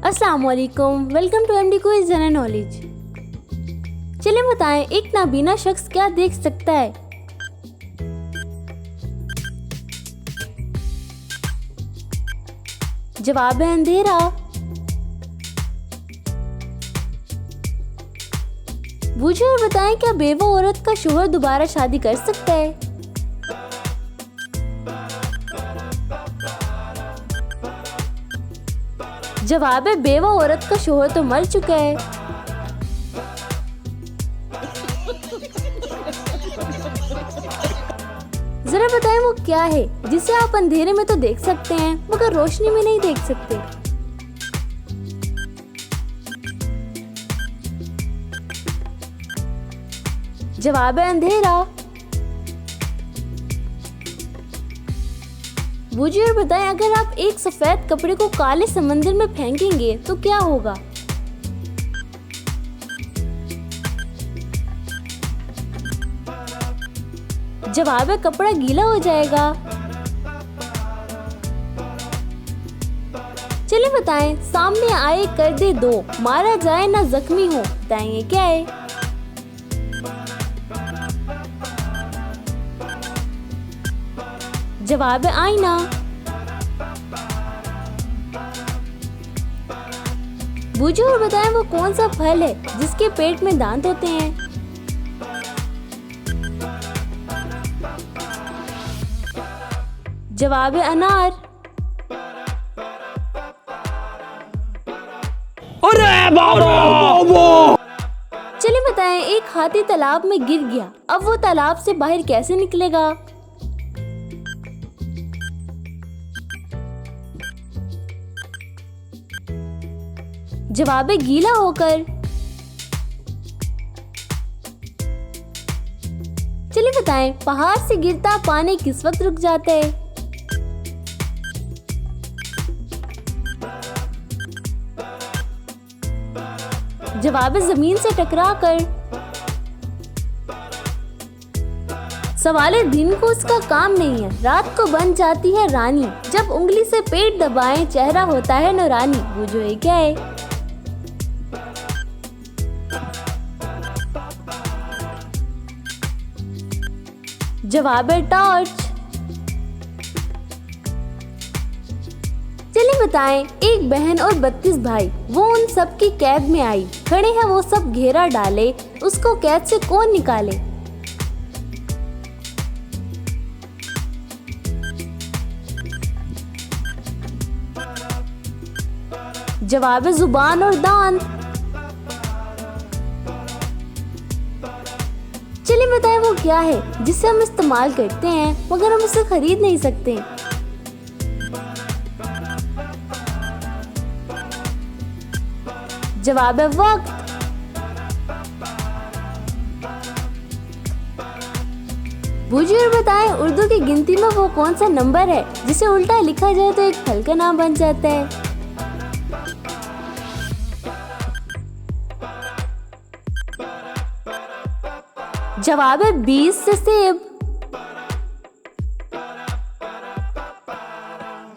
अस्सलाम वालेकुम, welcome to MD quiz general knowledge. चलिए बताएं, एक नाबीना शख्स क्या देख सकता है? जवाब है अंधेरा। बूझे और बताएं, क्या बेवा औरत का शोहर दोबारा शादी कर सकता है? जवाब है बेवा औरत का शोहर तो मर चुका है। जरा बताएं वो क्या है जिसे आप अंधेरे में तो देख सकते हैं मगर रोशनी में नहीं देख सकते? जवाब है अंधेरा। बूझिए और बताएं, अगर आप एक सफेद कपड़े को काले समंदर में फेंकेंगे तो क्या होगा? जवाब है कपड़ा गीला हो जाएगा। चलिए बताएं, सामने आए कर दे दो, मारा जाए ना जख्मी हो, बताएंगे क्या है? जवाब है आईना। बूझो और बताएं, वो कौन सा फल है जिसके पेट में दांत होते हैं? जवाब है अनार। अरे बाबा! चलिए बताएं, एक हाथी तालाब में गिर गया, अब वो तालाब से बाहर कैसे निकलेगा? जवाब है गीला होकर। चलिए बताएं, पहाड़ से गिरता पानी किस वक्त रुक जाता है? जवाब है जमीन से टकरा कर। सवाल है, दिन को उसका काम नहीं है, रात को बन जाती है रानी, जब उंगली से पेट दबाएं चेहरा होता है नूरानी, बूझो ये क्या है? जवाब है टॉर्च। चलिए बताएं, एक बहन और 32 भाई, वो उन सब की कैद में आई, खड़े हैं वो सब घेरा डाले, उसको कैद से कौन निकाले? जवाब है जुबान और दांत। चलिए बताएं, वो क्या है जिसे हम इस्तेमाल करते हैं मगर हम उसे खरीद नहीं सकते? जवाब है वक्त। बूझिए और बताएं, उर्दू की गिनती में वो कौन सा नंबर है जिसे उल्टा लिखा जाए तो एक फल का नाम बन जाता है? जवाब है 20 से सेब।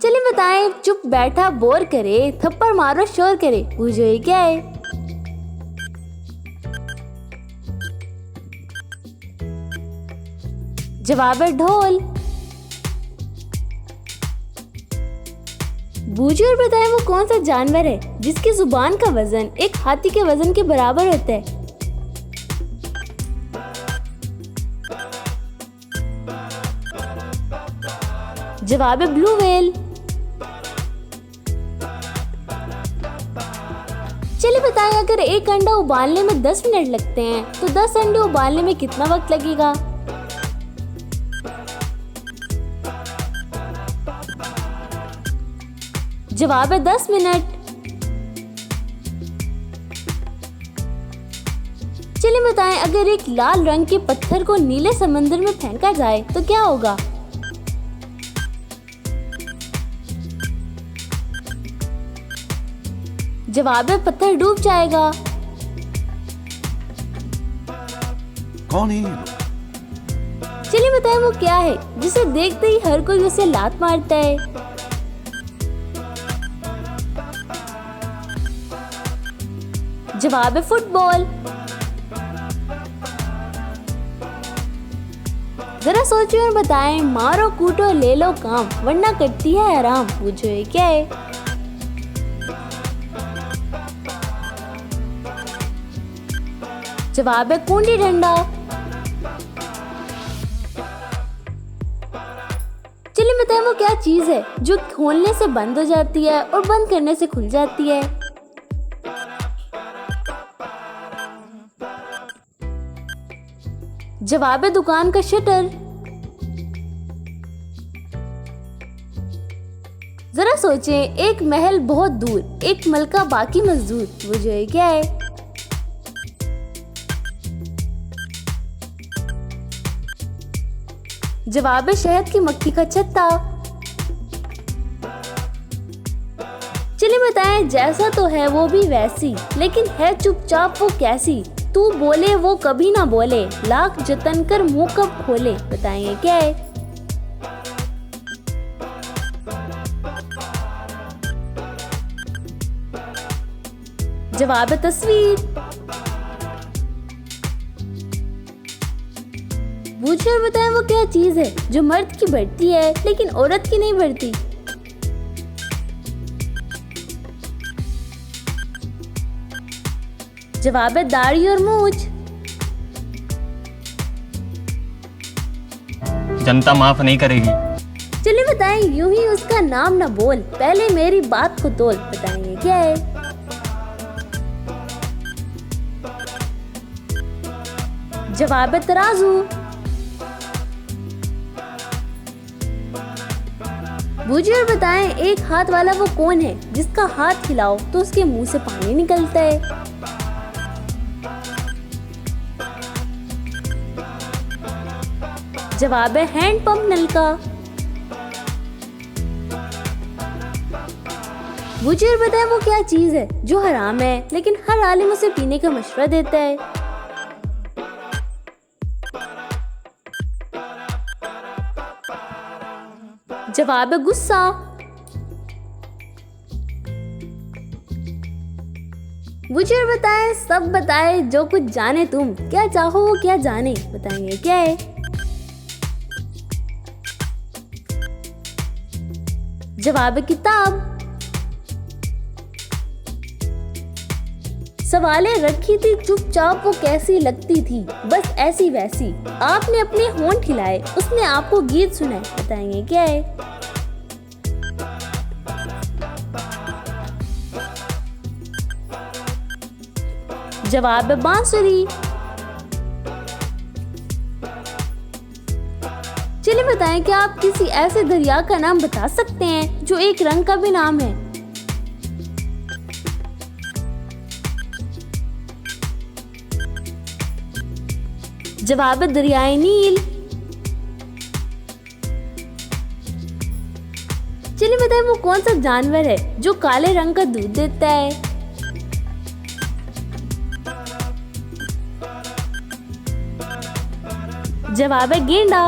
चलिए बताएं, चुप बैठा बोर करे, थप्पड़ मारो शोर करे, बूझो ये क्या है? जवाब है ढोल। बूझिए और बताएं, वो कौन सा जानवर है जिसकी जुबान का वजन एक हाथी के वजन के बराबर होता है? जवाब है ब्लू व्हेल। चलिए बताएं, अगर एक अंडा उबालने में 10 मिनट लगते हैं तो 10 अंडे उबालने में कितना वक्त लगेगा? जवाब है 10 मिनट। चलिए बताएं, अगर एक लाल रंग के पत्थर को नीले समंदर में फेंका जाए तो क्या होगा? जवाब है पत्थर डूब जाएगा। कौन है? चलिए बताएं, वो क्या है जिसे देखते ही हर कोई उसे लात मारता है? जवाब है फुटबॉल। जरा सोचिए और बताएं, मारो कूटो ले लो काम, वरना करती है आराम। पूछो ये क्या है? जवाब है कूंडी डंडा। चलिए बताएं वो क्या चीज है जो खोलने से बंद हो जाती है और बंद करने से खुल जाती है? जवाब है दुकान का शटर। जरा सोचें, एक महल बहुत दूर, एक मलका बाकी मजदूर। वो जो है क्या है? जवाब है शहद की मक्खी का छत्ता। चलिए बताएं, जैसा तो है वो भी वैसी, लेकिन है चुपचाप वो कैसी? तू बोले वो कभी ना बोले, लाख जतन कर मुंह कब खोले। बताएंगे क्या है? जवाब है तस्वीर। पूछे और बताएं वो क्या चीज है जो मर्द की बढ़ती है लेकिन औरत की नहीं बढ़ती? जवाब है दाढ़ी और मूंछ। जनता माफ नहीं करेगी। चलिए बताएं, यूं ही उसका नाम ना बोल, पहले मेरी बात को तोल। बताएंगे क्या है? जवाब है तराजू। बूझिए और बताएं, एक हाथ वाला वो कौन है जिसका हाथ हिलाओ तो उसके मुंह से पानी निकलता है? जवाब है हैंड पंप नलका। बूझिए और बताएं वो क्या चीज है जो हराम है लेकिन हर आलिम उसे पीने का मशवरा देता है? जवाब है गुस्सा। बूझिए और बताएं, सब बताए जो कुछ जाने तुम, क्या चाहो वो क्या जाने। बताएंगे क्या है? जवाब है किताब। सवालें रखी थी चुपचाप वो कैसी लगती थी, बस ऐसी वैसी। आपने अपने होंठ हिलाए, उसने आपको गीत सुनाए। बताएंगे क्या है? जवाब है बांसुरी। चलिए बताएं, क्या आप किसी ऐसे दरिया का नाम बता सकते हैं जो एक रंग का भी नाम है? जवाब है दरियाए नील। चलिए बताएं, वो कौन सा जानवर है जो काले रंग का दूध देता है? जवाब है गेंडा।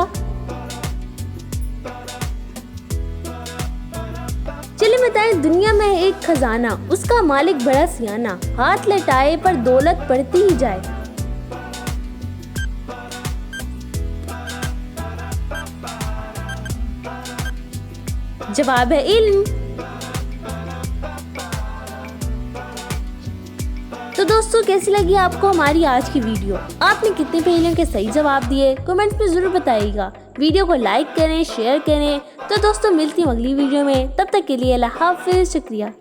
चलिए बताएं, दुनिया में है एक खजाना, उसका मालिक बड़ा सियाना, हाथ लटाए पर दौलत बढ़ती ही जाए। जवाब है इल्म। तो दोस्तों, कैसी लगी आपको हमारी आज की वीडियो? आपने कितने पहेलियों के सही जवाब दिए कमेंट्स में जरूर बताइएगा। वीडियो को लाइक करें, शेयर करें। तो दोस्तों, मिलती हूँ अगली वीडियो में, तब तक के लिए अल्लाह हाफिज, शुक्रिया।